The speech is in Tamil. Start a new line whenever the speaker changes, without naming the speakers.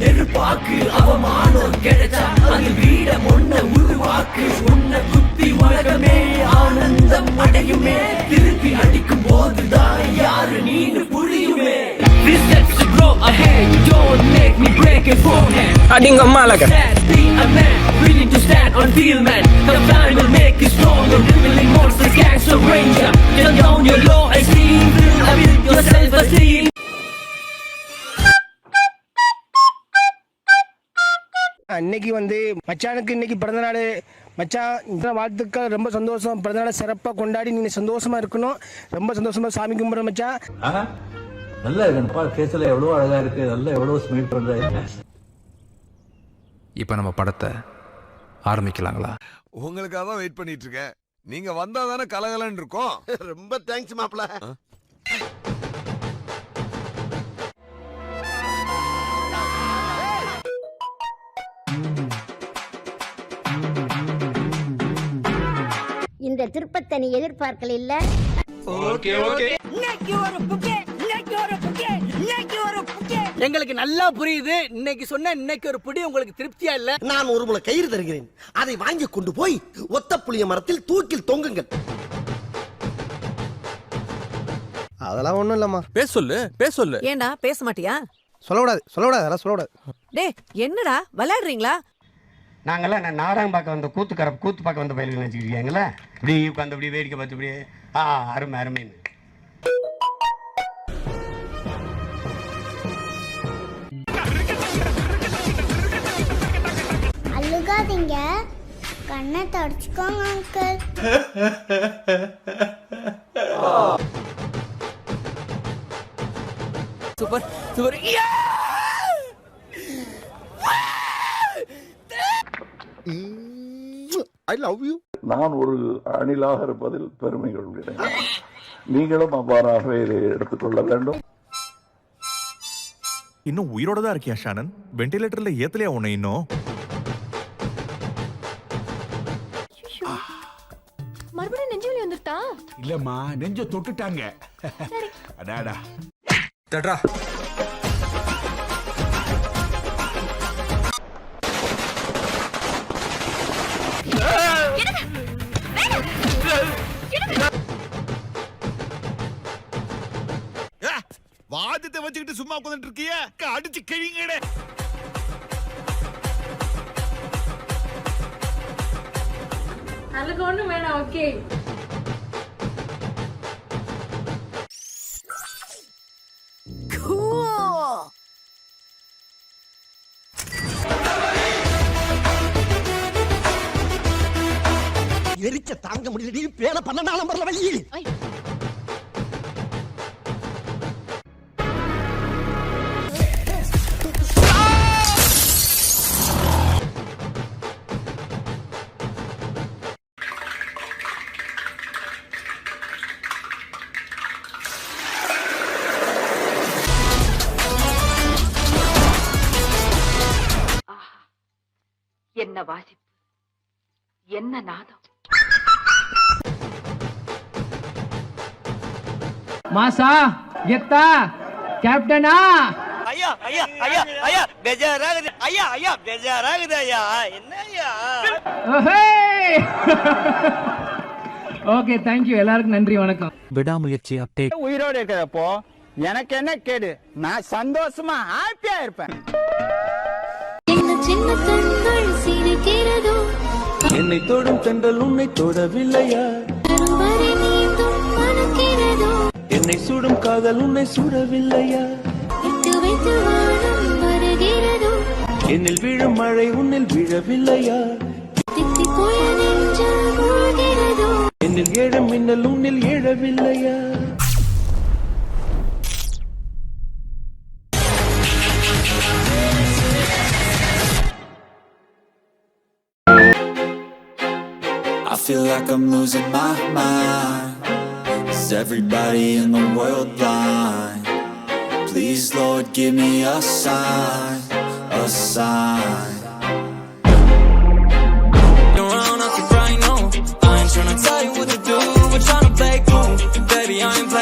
நெருப்பாக்கு அவமானம் கிடைச்சா அது வீடம் ஒன்ன உருவாக்கு உன்னை குத்தி உலகமே ஆனந்தம் அடையுமே திருப்பி அடிக்கும் போதுதான் யாரு நீனு புரியுமே This steps to grow ahead don't make me break it forehand
அடிங்க Malaka
Be a man willing to stand on field man the time will make you stronger revealing monsters gangster ranger turn down your low esteem build your self esteem
இன்னைக்கு வந்து மச்சானுக்கு இன்னைக்கு பிறந்தநாள் மச்சான் இந்த வாழ்த்துக்கள் ரொம்ப சந்தோஷம் பிறந்தநாள் சிறப்பாக கொண்டாடி நீங்கள் சந்தோஷமா இருக்கணும் ரொம்ப சந்தோஷமா சாமி கும்பிட்ற மச்சான்
நல்லா இருக்குப்பா ஃபேஸ்ல எவ்வளோ அழகா இருக்கு நல்லா எவ்வளோ ஸ்மைல் பண்றாங்க
இப்போ நம்ம படத்தை ஆரம்பிக்கலாங்களா
உங்களுக்காக தான் வெயிட் பண்ணிட்டு இருக்கேன் நீங்க வந்தா தானே கலகலன்னு இருக்கும்
ரொம்ப தேங்க்ஸ் மாப்ள
இந்த திருப்பத்தை நீ எதிர்பார்க்கல இல்ல
எங்களுக்கு நல்லா புரியுது இன்னைக்கு சொன்ன இன்னைக்கு ஒரு புடி உங்களுக்கு திருப்தியா இல்ல
நான் ஒரு முளை கயிறு தருகிறேன் அதை வாங்கி கொண்டு போய் ஒத்த புளிய மரத்தில் தூக்கில் தொங்குங்கள்
அதெல்லாம் ஒன்றும் இல்லைம்மா
பேச சொல்லு
ஏண்டா பேச மாட்டியா
சொல்லக்கூடாது அதெல்லாம் சொல்லக்கூடாது
டே என்னடா விளையாடுறீங்களா
நாங்கெல்லாம் நாடகம் பார்க்க வந்த கூத்து பார்க்க வந்த பயிர்கள் நினச்சிக்கிட்டீங்களா இப்படி உட்காந்து இப்படி வேடிக்கை பார்த்து இப்படியே அருமை அருமைன்னு
அழுகாதீங்க கண்ணை தொடச்சுக்கோங்க uncle
super
I love you
நான் ஒரு அணிலாக இருப்பதில் பெருமை கொள்கிறேன் நீங்களும் அவ்வாறாகவே இதை எடுத்துக்கொள்ள வேண்டும்
இன்னும் உயிரோட தான் இருக்கியா ஷானன் வெண்டிலேட்டர்ல ஏத்தலையா உன்னை இன்னும்
மறுபடியும் நெஞ்சு வலி வந்துட்டா
இல்லம்மா நெஞ்ச தொட்டுட்டாங்க அடாடா
தட்ரா
வாதத்தை வச்சுக்கிட்டு சும்மா உட்காந்துட்டு இருக்கிய அடிச்சு கிழிங்கடே
அதுக்கு ஒண்ணும் வேணாம் ஓகே
எரிச்ச தாங்க முடியலடி பேன 12 நம்பர்ல வெளியே
என்ன வாசிப்பு என்ன நாதம்
மாசா கெத்தா கேப்டனா
ஐயா ஐயா ஐயா ஐயா பேஜாராகுது ஐயா ஐயா பேஜாராகுது ஐயா என்ன ஐயா
ஓகே தேங்க்யூ எல்லாருக்கும் நன்றி வணக்கம்
விடாமுயற்சி அப்டேட்
உயிரோடு இருக்கிறப்போ எனக்கு என்ன கேடு நான் சந்தோஷமா ஹாப்பியா இருப்பேன்
என்னை தொடும் தென்றல் உன்னை தொடவில்லையா என்னை சுடும் காதல் உன்னை சுடவில்லையா என்னில் விழும் மழை உன்னில் விழவில்லையா என்னில் ஏழும் மின்னல் உன்னில் எழவில்லையா
I feel like I'm losing my mind. Is everybody in the world blind? Please, Lord, give me a sign, a sign. You're on up right now. I ain't tryna tell you what to do. We're tryna play cool, baby. I ain't playing.